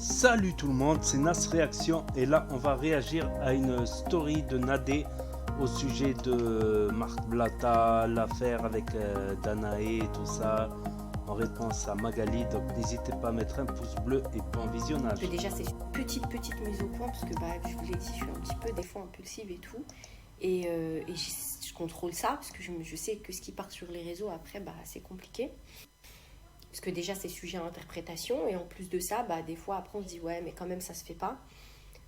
Salut tout le monde, c'est Nas Réaction et là on va réagir à une story de Nadé au sujet de Marc Blatta, l'affaire avec Danae et tout ça, en réponse à Magali. Donc n'hésitez pas à mettre un pouce bleu et bon visionnage. Déjà, c'est une petite mise au point parce que je vous l'ai dit, je suis un petit peu des fois impulsive et tout. Et je contrôle ça parce que je sais que ce qui part sur les réseaux après, c'est compliqué. Parce que déjà, c'est sujet à interprétation. Et en plus de ça, des fois, après, on se dit, ouais, mais quand même, ça se fait pas.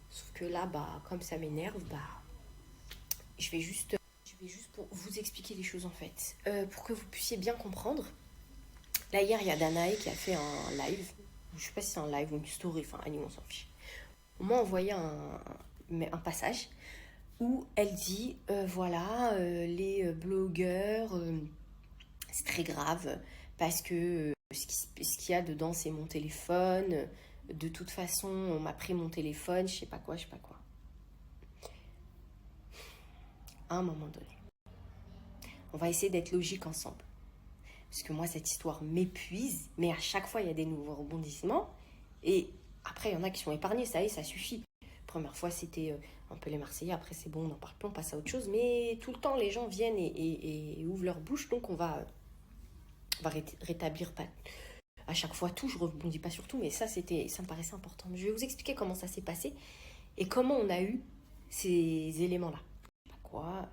Sauf que là, comme ça m'énerve, je vais juste pour vous expliquer les choses, en fait. Pour que vous puissiez bien comprendre. Là, hier, il y a Danae qui a fait un live. Je sais pas si c'est un live ou une story. Enfin, anyway, on s'en fiche. On m'a envoyé un passage où elle dit, les blogueurs, c'est très grave parce que ce qu'il y a dedans, c'est mon téléphone. De toute façon, on m'a pris mon téléphone, je sais pas quoi. À un moment donné, on va essayer d'être logique ensemble. Parce que moi, cette histoire m'épuise, mais à chaque fois, il y a des nouveaux rebondissements. Et après, il y en a qui sont épargnés, ça y est, ça suffit. Première fois, c'était un peu les Marseillais. Après, c'est bon, on n'en parle plus, on passe à autre chose. Mais tout le temps, les gens viennent et ouvrent leur bouche. Donc, on va rétablir pas à chaque fois tout. Je ne rebondis pas sur tout, mais ça me paraissait important. Je vais vous expliquer comment ça s'est passé et comment on a eu ces éléments-là. Quoi,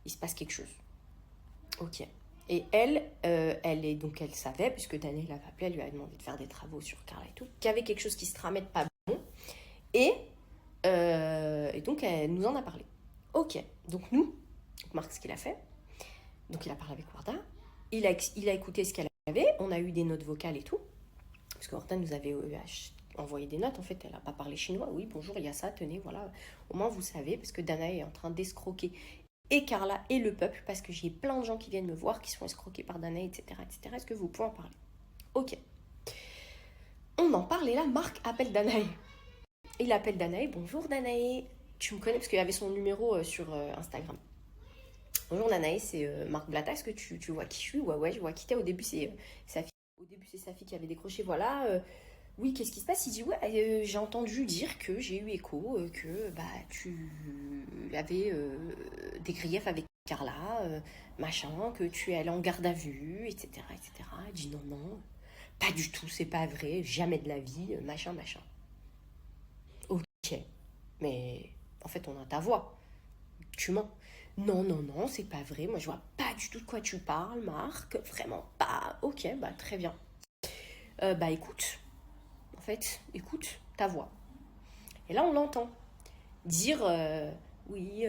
il se passe quelque chose. Ok. Et elle savait, puisque Daniel l'avait appelée, elle lui a demandé de faire des travaux sur Carla et tout, qu'il y avait quelque chose qui se tramait de pas bon. Et donc, elle nous en a parlé. Ok. Donc, Marc, ce qu'il a fait, donc il a parlé avec Warda, il a écouté ce qu'elle avait, on a eu des notes vocales et tout, parce que Warda nous avait envoyé des notes, en fait, elle n'a pas parlé chinois. Oui, bonjour, il y a ça, tenez, voilà. Au moins, vous savez, parce que Danae est en train d'escroquer et Carla et le peuple, parce que j'ai plein de gens qui viennent me voir, qui sont escroqués par Danae, etc. Est-ce que vous pouvez en parler? Ok. On en parle et là, Marc appelle Danae. Il appelle Danae. Bonjour Danae. Tu me connais parce qu'il avait son numéro sur Instagram. Bonjour Danae, c'est Marc Blatta. Est-ce que tu vois qui je suis? Ouais, je vois qui t'es. Au début, c'est sa fille. Au début, c'est sa fille qui avait décroché. Voilà. Oui, qu'est-ce qui se passe? Il dit ouais, j'ai entendu dire que j'ai eu écho que tu avais des griefs avec Carla, machin, que tu es allée en garde à vue, etc., etc. Elle dit non, pas du tout, c'est pas vrai, jamais de la vie, machin. Ok, mais en fait, on a ta voix, tu mens. Non, c'est pas vrai, moi je vois pas du tout de quoi tu parles, Marc, vraiment pas. Ok, très bien. Écoute, en fait, écoute ta voix. Et là, on l'entend dire oui,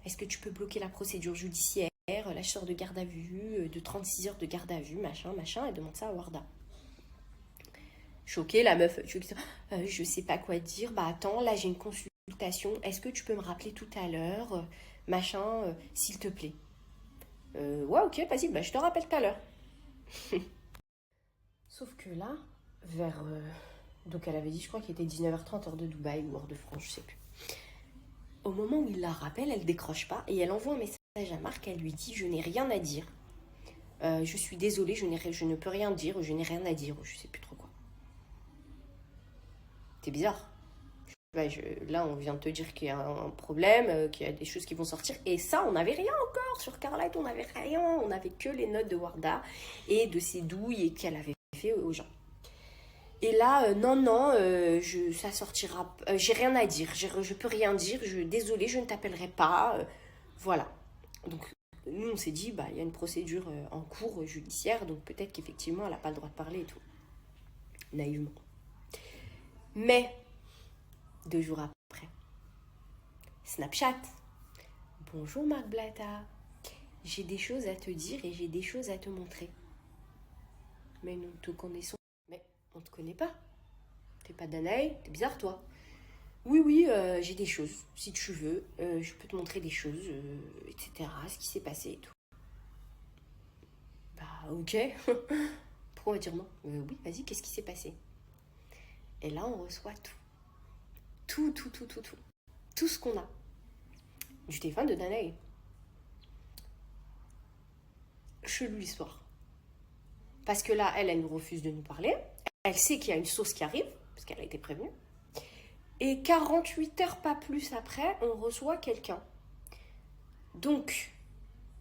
est-ce que tu peux bloquer la procédure judiciaire? Là, je sors de garde à vue, de 36 heures de garde à vue, machin, elle demande ça à Warda. Choquée, la meuf, je sais pas quoi dire, attends, là j'ai une consultation, est-ce que tu peux me rappeler tout à l'heure, machin, s'il te plaît? Ouais, ok, vas-y, je te rappelle tout à l'heure. Sauf que là, vers... donc elle avait dit, je crois qu'il était 19h30, heure de Dubaï ou heure de France, je sais plus. Au moment où il la rappelle, elle décroche pas et elle envoie un message à Marc, elle lui dit, je n'ai rien à dire. Je suis désolée, je ne peux rien dire, je n'ai rien à dire, je sais plus trop quoi. C'est bizarre. Là, on vient de te dire qu'il y a un problème, qu'il y a des choses qui vont sortir. Et ça, on n'avait rien encore sur Carla, on n'avait rien. On n'avait que les notes de Warda et de ses douilles qu'elle avait fait aux gens. Et là, ça sortira. J'ai rien à dire. Je peux rien dire. Désolée, je ne t'appellerai pas. Voilà. Donc, nous, on s'est dit, il y a une procédure en cours judiciaire. Donc, peut-être qu'effectivement, elle n'a pas le droit de parler et tout. Naïvement. Mais 2 jours après, Snapchat. Bonjour Marc Blatta. J'ai des choses à te dire et j'ai des choses à te montrer. Mais nous te connaissons. Mais on te connaît pas. T'es pas Danae, t'es bizarre toi. Oui, j'ai des choses. Si tu veux, je peux te montrer des choses, etc. Ce qui s'est passé et tout. Ok. Pourquoi on va dire non? Oui, vas-y, qu'est-ce qui s'est passé? Et là, on reçoit tout. Tout. Tout ce qu'on a. Du téléphone de Danae. Chelou l'histoire. Parce que là, elle nous refuse de nous parler. Elle sait qu'il y a une sauce qui arrive, parce qu'elle a été prévenue. Et 48 heures, pas plus après, on reçoit quelqu'un. Donc,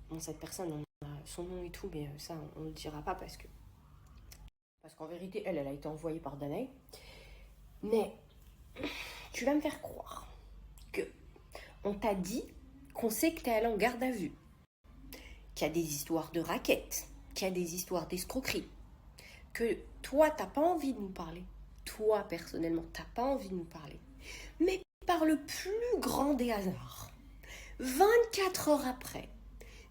bon, cette personne, on a son nom et tout, mais ça, on ne le dira pas parce qu'en vérité, elle a été envoyée par Danae. Mais tu vas me faire croire que on t'a dit qu'on sait que t'es allé en garde à vue, qu'il y a des histoires de raquettes, qu'il y a des histoires d'escroquerie, que toi, t'as pas envie de nous parler. Toi, personnellement, t'as pas envie de nous parler. Mais par le plus grand des hasards, 24 heures après,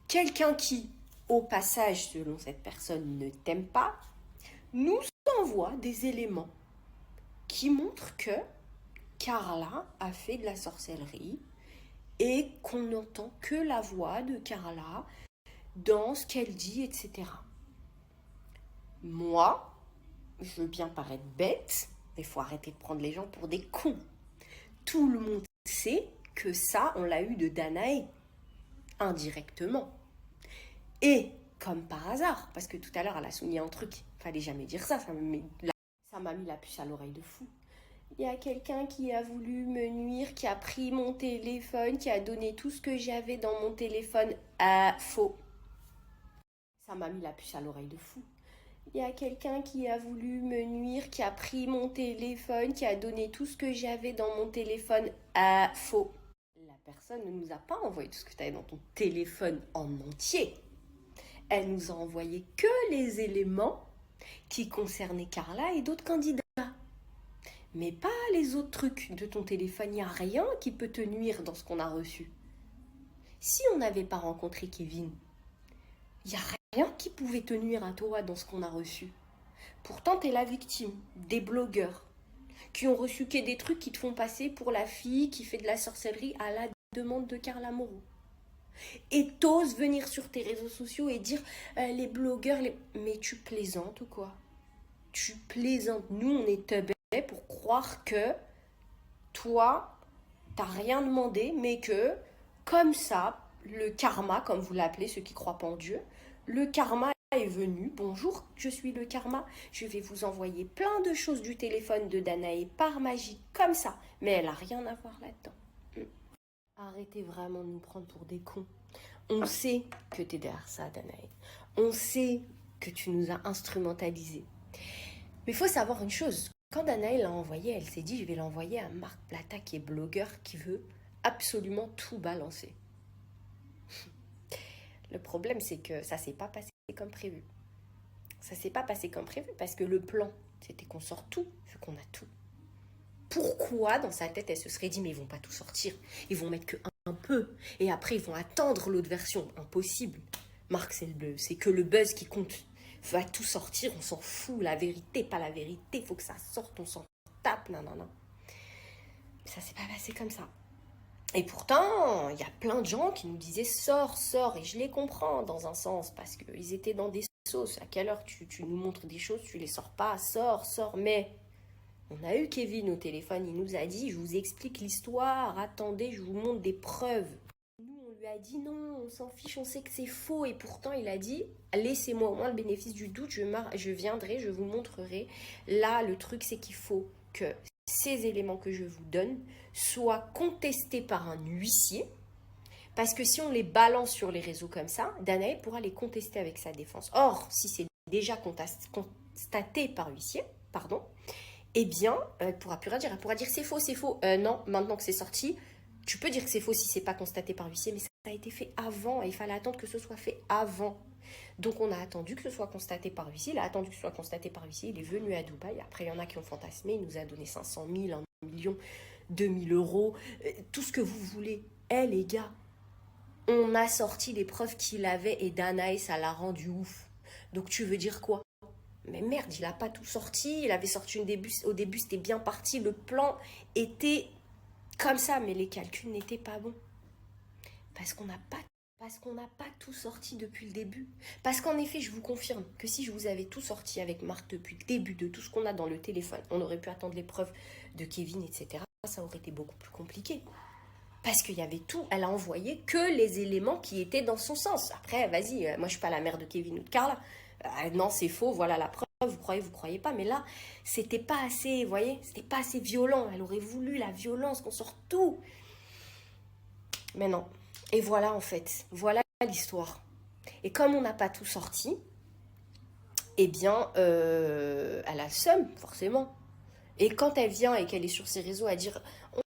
quelqu'un qui, au passage, selon cette personne, ne t'aime pas, nous envoie des éléments qui montrent que Carla a fait de la sorcellerie et qu'on n'entend que la voix de Carla dans ce qu'elle dit, etc. Moi, je veux bien paraître bête, mais il faut arrêter de prendre les gens pour des cons. Tout le monde sait que ça, on l'a eu de Danae, indirectement. Et, comme par hasard, parce que tout à l'heure, elle a souligné un truc, fallait jamais dire ça, ça m'a mis la puce à l'oreille de fou. Il y a quelqu'un qui a voulu me nuire, qui a pris mon téléphone, qui a donné tout ce que j'avais dans mon téléphone à faux. Ça m'a mis la puce à l'oreille de fou. Il y a quelqu'un qui a voulu me nuire, qui a pris mon téléphone, qui a donné tout ce que j'avais dans mon téléphone à faux. La personne ne nous a pas envoyé tout ce que tu avais dans ton téléphone en entier. Elle nous a envoyé que les éléments qui concernaient Carla et d'autres candidats. Mais pas les autres trucs de ton téléphone. Il n'y a rien qui peut te nuire dans ce qu'on a reçu. Si on n'avait pas rencontré Kevin, il n'y a rien qui pouvait te nuire à toi dans ce qu'on a reçu. Pourtant, tu es la victime des blogueurs qui ont reçu que des trucs qui te font passer pour la fille qui fait de la sorcellerie à la demande de Carla Moreau. Et t'oses venir sur tes réseaux sociaux et dire les blogueurs, mais tu plaisantes ou quoi? Tu plaisantes. Nous, on est teubés pour croire que toi, t'as rien demandé, mais que, comme ça, le karma, comme vous l'appelez, ceux qui croient pas en Dieu, le karma est venu. Bonjour, je suis le karma. Je vais vous envoyer plein de choses du téléphone de Danae par magie, comme ça. Mais elle a rien à voir là-dedans. Arrêtez vraiment de nous prendre pour des cons. On sait que t'es derrière ça, Danae. On sait que tu nous as instrumentalisés. Mais il faut savoir une chose. Quand Danae l'a envoyé, elle s'est dit, je vais l'envoyer à Marc Plata, qui est blogueur, qui veut absolument tout balancer. Le problème, c'est que ça s'est pas passé comme prévu. Ça s'est pas passé comme prévu parce que le plan, c'était qu'on sort tout, vu qu'on a tout. Pourquoi, dans sa tête, elle se serait dit, mais ils vont pas tout sortir. Ils vont mettre que un peu. Et après, ils vont attendre l'autre version. Impossible. Marc, c'est que le buzz qui compte. Va tout sortir, on s'en fout. La vérité, pas la vérité. Faut que ça sorte, on s'en tape. Non. Ça s'est pas passé comme ça. Et pourtant, il y a plein de gens qui nous disaient sors. Et je les comprends dans un sens parce qu'ils étaient dans des sauces. À quelle heure tu nous montres des choses, tu les sors pas. Sors. Mais on a eu Kevin au téléphone. Il nous a dit, je vous explique l'histoire. Attendez, je vous montre des preuves. Nous, on lui a dit non, on s'en fiche, on sait que c'est faux. Et pourtant, il a dit, laissez-moi au moins le bénéfice du doute. Je viendrai, je vous montrerai. Là, le truc, c'est qu'il faut que ces éléments que je vous donne soient contestés par un huissier, parce que si on les balance sur les réseaux comme ça, Danae pourra les contester avec sa défense. Or, si c'est déjà constaté par huissier, eh bien, elle ne pourra plus rien dire. Elle pourra dire c'est faux. Non, maintenant que c'est sorti, tu peux dire que c'est faux si c'est pas constaté par huissier, mais ça a été fait avant et il fallait attendre que ce soit fait avant. Donc on a attendu que ce soit constaté par huissier, il a attendu que ce soit constaté par huissier, il est venu à Dubaï, après il y en a qui ont fantasmé, il nous a donné 500 000, 1 million, 2 000 euros, tout ce que vous voulez. Les gars, on a sorti les preuves qu'il avait et Danae, ça l'a rendu ouf. Donc tu veux dire quoi? Mais merde, il a pas tout sorti, il avait sorti au début c'était bien parti, le plan était comme ça, mais les calculs n'étaient pas bons. Parce qu'on n'a pas tout sorti depuis le début. Parce qu'en effet, je vous confirme que si je vous avais tout sorti avec Marc depuis le début de tout ce qu'on a dans le téléphone, on aurait pu attendre les preuves de Kevin, etc. Ça aurait été beaucoup plus compliqué. Parce qu'il y avait tout. Elle a envoyé que les éléments qui étaient dans son sens. Après, vas-y, moi je suis pas la mère de Kevin ou de Carla. Non, c'est faux, voilà la preuve. vous croyez pas, mais là, c'était pas assez, vous voyez, c'était pas assez violent. Elle aurait voulu la violence, qu'on sorte tout. Mais non. Et voilà, en fait, voilà l'histoire. Et comme on n'a pas tout sorti, eh bien, elle a le seum, forcément. Et quand elle vient et qu'elle est sur ses réseaux à dire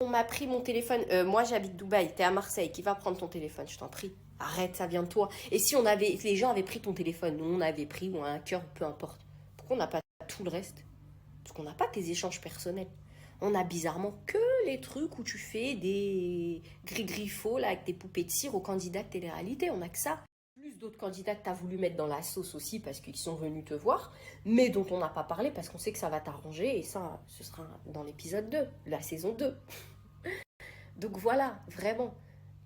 on m'a pris mon téléphone, moi j'habite Dubaï, t'es à Marseille, qui va prendre ton téléphone, je t'en prie. Arrête, ça vient de toi. Et si les gens avaient pris ton téléphone, nous on avait pris, ou un cœur, peu importe, pourquoi on n'a pas tout le reste? Parce qu'on n'a pas tes échanges personnels. On a bizarrement que les trucs où tu fais des gris-griffos là, avec des poupées de cire aux candidats de télé-réalité. On a que ça. Plus d'autres candidats que tu as voulu mettre dans la sauce aussi parce qu'ils sont venus te voir, mais dont on n'a pas parlé parce qu'on sait que ça va t'arranger et ça, ce sera dans l'épisode 2, la saison 2. Donc voilà, vraiment,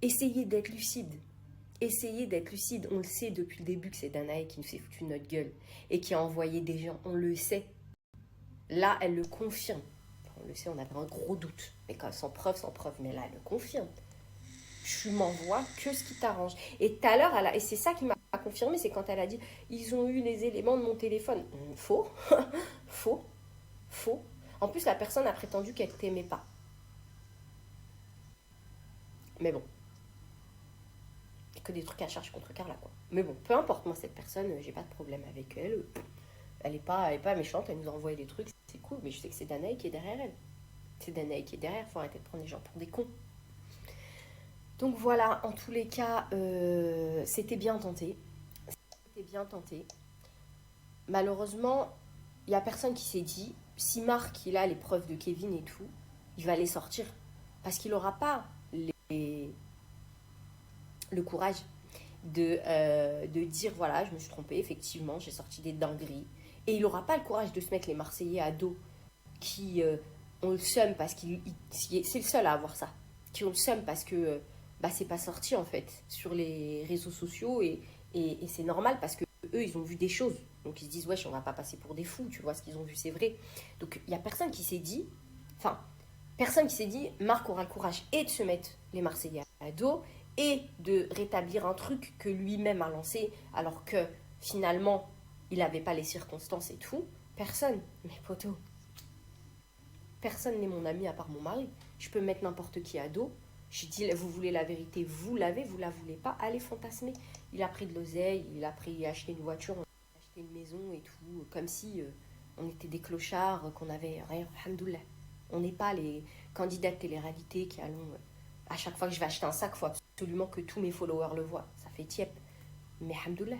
essayez d'être lucide. Essayez d'être lucide. On le sait depuis le début que c'est Danae qui nous s'est foutu notre gueule et qui a envoyé des gens. On le sait. Là, elle le confirme. On le sait, on avait un gros doute. Mais quand sans preuve, mais là, elle le confirme. Tu m'envoies que ce qui t'arrange. Et tout à l'heure, et c'est ça qui m'a confirmé, c'est quand elle a dit ils ont eu les éléments de mon téléphone. Faux. Faux. Faux. En plus, la personne a prétendu qu'elle t'aimait pas. Mais bon. Il n'y a que des trucs à charge contre Carla, quoi. Mais bon, peu importe, moi, cette personne, j'ai pas de problème avec elle. Elle est pas méchante, elle nous a envoyé des trucs, c'est cool, mais je sais que c'est Danae qui est derrière elle. C'est Danae qui est derrière, faut arrêter de prendre les gens pour des cons. Donc voilà, en tous les cas, c'était bien tenté. C'était bien tenté. Malheureusement, il n'y a personne qui s'est dit, si Marc, il a les preuves de Kevin et tout, il va les sortir. Parce qu'il n'aura pas le courage de dire, voilà, je me suis trompée, effectivement, j'ai sorti des dingueries. Et il n'aura pas le courage de se mettre les Marseillais à dos qui ont le seum parce c'est le seul à avoir ça. Qui ont le seum parce que c'est pas sorti en fait sur les réseaux sociaux et c'est normal parce que eux ils ont vu des choses. Donc ils se disent wesh on va pas passer pour des fous, tu vois ce qu'ils ont vu c'est vrai. Donc il y a personne qui s'est dit, Marc aura le courage et de se mettre les Marseillais à dos et de rétablir un truc que lui-même a lancé alors que finalement il n'avait pas les circonstances et tout. Personne, mais poteau, personne n'est mon ami à part mon mari. Je peux mettre n'importe qui à dos. Je dis, vous voulez la vérité, vous l'avez, vous la voulez pas, allez fantasmer. Il a pris de l'oseille, il a acheté une voiture, on a acheté une maison et tout, comme si on était des clochards, qu'on avait rien, alhamdoulilah. On n'est pas les candidats de télé-réalité qui allons, à chaque fois que je vais acheter un sac, il faut absolument que tous mes followers le voient. Ça fait tiep. Mais alhamdoulilah,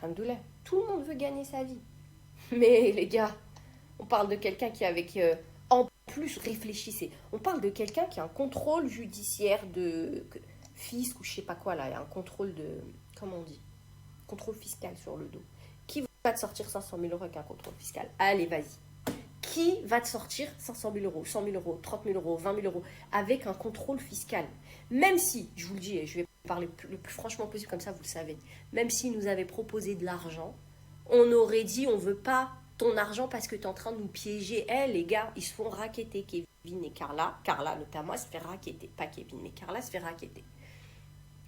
alhamdoulilah, tout le monde veut gagner sa vie. Mais les gars, on parle de quelqu'un qui avec... en plus, réfléchissez. On parle de quelqu'un qui a un contrôle judiciaire de fisc ou je sais pas quoi là. Il y a un contrôle de... Comment on dit? Contrôle fiscal sur le dos. Qui va te sortir 500 000 euros avec un contrôle fiscal? Allez, vas-y. Qui va te sortir 500 000 euros, 100 000 euros, 30 000 euros, 20 000 euros avec un contrôle fiscal? Même si, je vous le dis, et je vais parler le plus franchement possible comme ça, vous le savez, même s'ils nous avaient proposé de l'argent, on aurait dit on veut pas ton argent parce que tu es en train de nous piéger. Les gars, ils se font racketter, Kevin et Carla. Carla, notamment, elle se fait racketter. Pas Kevin, mais Carla se fait racketter.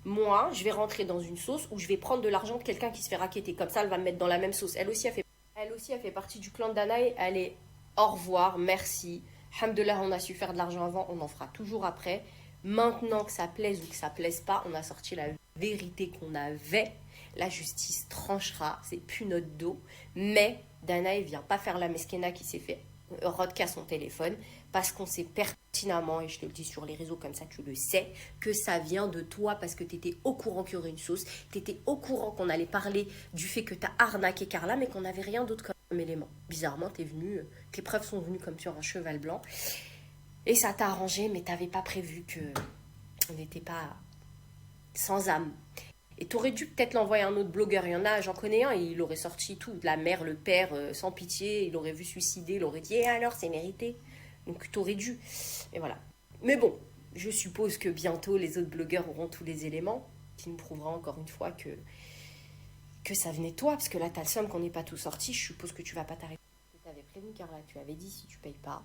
Moi, je vais rentrer dans une sauce où je vais prendre de l'argent de quelqu'un qui se fait racketter. Comme ça, elle va me mettre dans la même sauce. Elle aussi, elle fait partie du clan de Danae. Elle est au revoir, merci. Alhamdoulilah, on a su faire de l'argent avant, on en fera toujours après. Maintenant que ça plaise ou que ça plaise pas, on a sorti la vérité qu'on avait. La justice tranchera, c'est plus notre dos. Mais Danae vient pas faire la mesquena qui s'est fait rodka son téléphone parce qu'on sait pertinemment, et je te le dis sur les réseaux comme ça tu le sais, que ça vient de toi parce que tu étais au courant qu'il y aurait une sauce, tu étais au courant qu'on allait parler du fait que tu as arnaqué Carla mais qu'on n'avait rien d'autre comme élément. Bizarrement, tes preuves sont venues comme sur un cheval blanc et ça t'a arrangé mais t'avais pas prévu que on n'était pas sans âme. Et t'aurais dû peut-être l'envoyer à un autre blogueur. Il y en a, j'en connais un, il aurait sorti tout. La mère, le père, sans pitié. Il aurait vu suicider, il aurait dit « alors, c'est mérité ». Donc t'aurais dû. Et voilà. Mais bon, je suppose que bientôt, les autres blogueurs auront tous les éléments qui nous prouvera encore une fois que ça venait de toi. Parce que là, t'as le somme qu'on n'ait pas tout sorti. Je suppose que tu vas pas t'arrêter. Tu t'avais prévenu, Carla. Tu avais dit, si tu payes pas,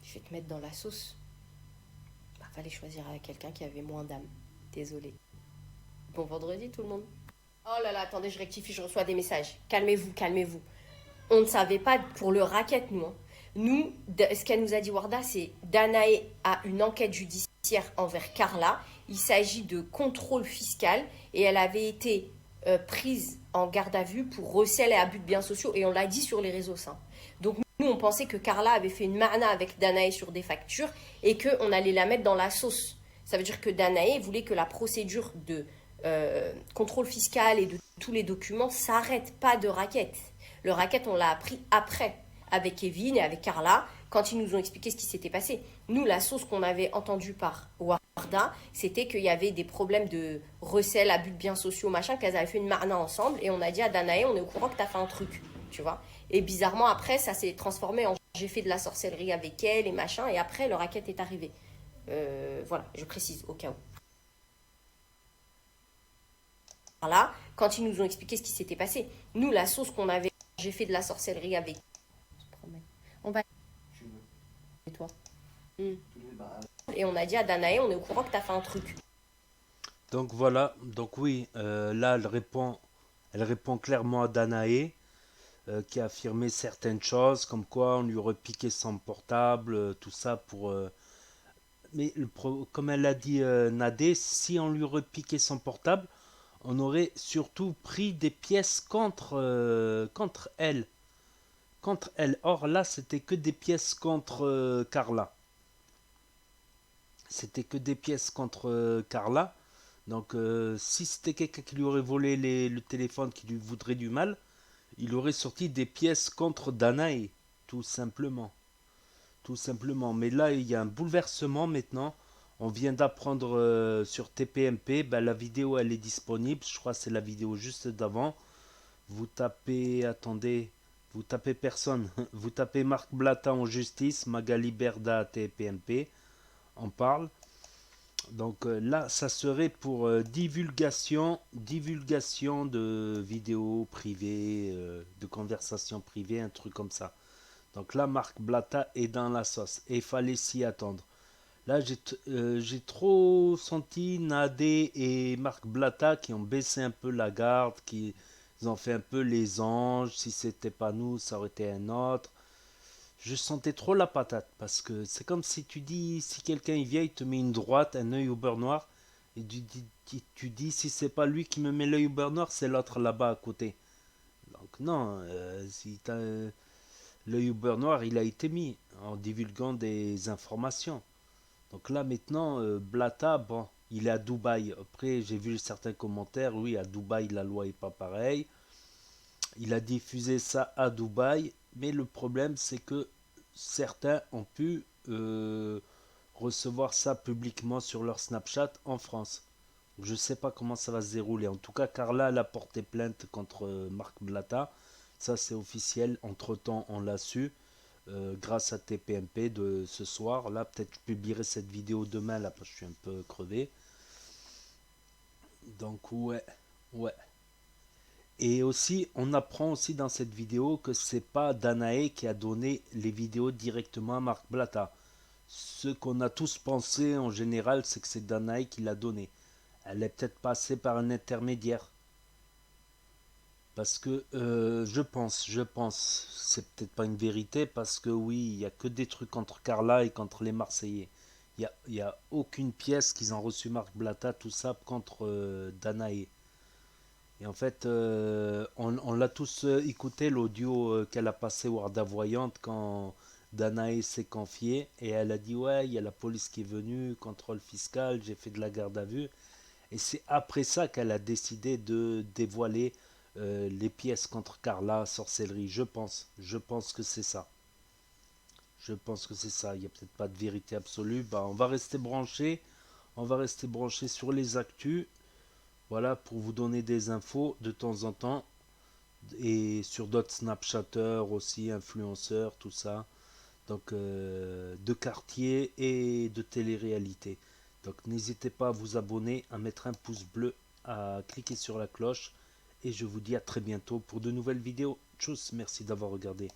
je vais te mettre dans la sauce. Fallait choisir quelqu'un qui avait moins d'âme. Désolée. Bon vendredi tout le monde. Oh là là, attendez, je rectifie, je reçois des messages. Calmez-vous, calmez-vous. On ne savait pas pour le racket, nous, hein. Nous, ce qu'elle nous a dit, Warda, c'est Danae a une enquête judiciaire envers Carla. Il s'agit de contrôle fiscal et elle avait été prise en garde à vue pour recel et abus de biens sociaux et on l'a dit sur les réseaux, ça. Donc nous, on pensait que Carla avait fait une marna avec Danae sur des factures et qu'on allait la mettre dans la sauce. Ça veut dire que Danae voulait que la procédure de contrôle fiscal et de tous les documents s'arrête, pas de racket. Le racket, on l'a appris après, avec Kevin et avec Carla, quand ils nous ont expliqué ce qui s'était passé. Nous, la sauce qu'on avait entendue par Warda, c'était qu'il y avait des problèmes de recel, abus de biens sociaux, machin, qu'elles avaient fait une marna ensemble, et on a dit à Danae, on est au courant que t'as fait un truc, tu vois. Et bizarrement, après, ça s'est transformé en j'ai fait de la sorcellerie avec elle et machin, et après, le racket est arrivé. Voilà, je précise, au cas où. Là, quand ils nous ont expliqué ce qui s'était passé, nous, la sauce qu'on avait, j'ai fait de la sorcellerie avec. On va. Et toi. Mm. Et on a dit à Danae, on est au courant que t'as fait un truc. Donc voilà, donc oui, là elle répond clairement à Danae, qui a affirmé certaines choses, comme quoi on lui aurait piqué son portable, tout ça pour... Mais comme elle a dit Nadé, si on lui aurait piqué son portable, on aurait surtout pris des pièces contre elle. Contre elle. Or là, c'était que des pièces contre Carla. C'était que des pièces contre Carla. Donc si c'était quelqu'un qui lui aurait volé le téléphone, qui lui voudrait du mal, il aurait sorti des pièces contre Danae. Tout simplement. Tout simplement. Mais là, il y a un bouleversement maintenant. On vient d'apprendre sur TPMP. Ben, la vidéo, elle est disponible. Je crois que c'est la vidéo juste d'avant. Vous tapez, attendez, vous tapez personne. Vous tapez Marc Blatta en justice, Magali Berda TPMP. On parle. Donc là, ça serait pour divulgation de vidéos privées, de conversations privées, un truc comme ça. Donc là, Marc Blatta est dans la sauce et il fallait s'y attendre. Là, j'ai trop senti Nadé et Marc Blatta qui ont baissé un peu la garde, qui ils ont fait un peu les anges. Si c'était pas nous, ça aurait été un autre. Je sentais trop la patate parce que c'est comme si tu dis, si quelqu'un il vient, il te met une droite, un œil au beurre noir, et tu dis si c'est pas lui qui me met l'œil au beurre noir, c'est l'autre là-bas à côté. Donc non, si t'as l'œil au beurre noir, il a été mis en divulguant des informations. Donc là maintenant, Blata, bon, il est à Dubaï. Après, j'ai vu certains commentaires, oui, à Dubaï, la loi est pas pareille. Il a diffusé ça à Dubaï, mais le problème c'est que certains ont pu recevoir ça publiquement sur leur Snapchat en France. Je ne sais pas comment ça va se dérouler. En tout cas, Carla elle a porté plainte contre Marc Blatta. Ça c'est officiel. Entre-temps, on l'a su grâce à TPMP de ce soir. Là, peut-être je publierai cette vidéo demain, là, parce que je suis un peu crevé. Donc ouais, ouais. Et aussi, on apprend aussi dans cette vidéo que c'est pas Danae qui a donné les vidéos directement à Marc Blatta. Ce qu'on a tous pensé en général, c'est que c'est Danae qui l'a donné. Elle est peut-être passée par un intermédiaire. Parce que je pense, c'est peut-être pas une vérité, parce que oui, il n'y a que des trucs contre Carla et contre les Marseillais. Il y a aucune pièce qu'ils ont reçu Marc Blatta, tout ça contre Danae. Et en fait, on l'a tous écouté, l'audio qu'elle a passé Warda Voyante quand Danae s'est confiée. Et elle a dit, ouais, il y a la police qui est venue, contrôle fiscal, j'ai fait de la garde à vue. Et c'est après ça qu'elle a décidé de dévoiler les pièces contre Carla, sorcellerie. Je pense. Je pense que c'est ça. Je pense que c'est ça. Il n'y a peut-être pas de vérité absolue. Bah, on va rester branché. On va rester branché sur les actus. Voilà, pour vous donner des infos de temps en temps. Et sur d'autres Snapchatters aussi, influenceurs, tout ça. Donc, de quartier et de télé-réalité. Donc, n'hésitez pas à vous abonner, à mettre un pouce bleu, à cliquer sur la cloche. Et je vous dis à très bientôt pour de nouvelles vidéos. Tchuss, merci d'avoir regardé.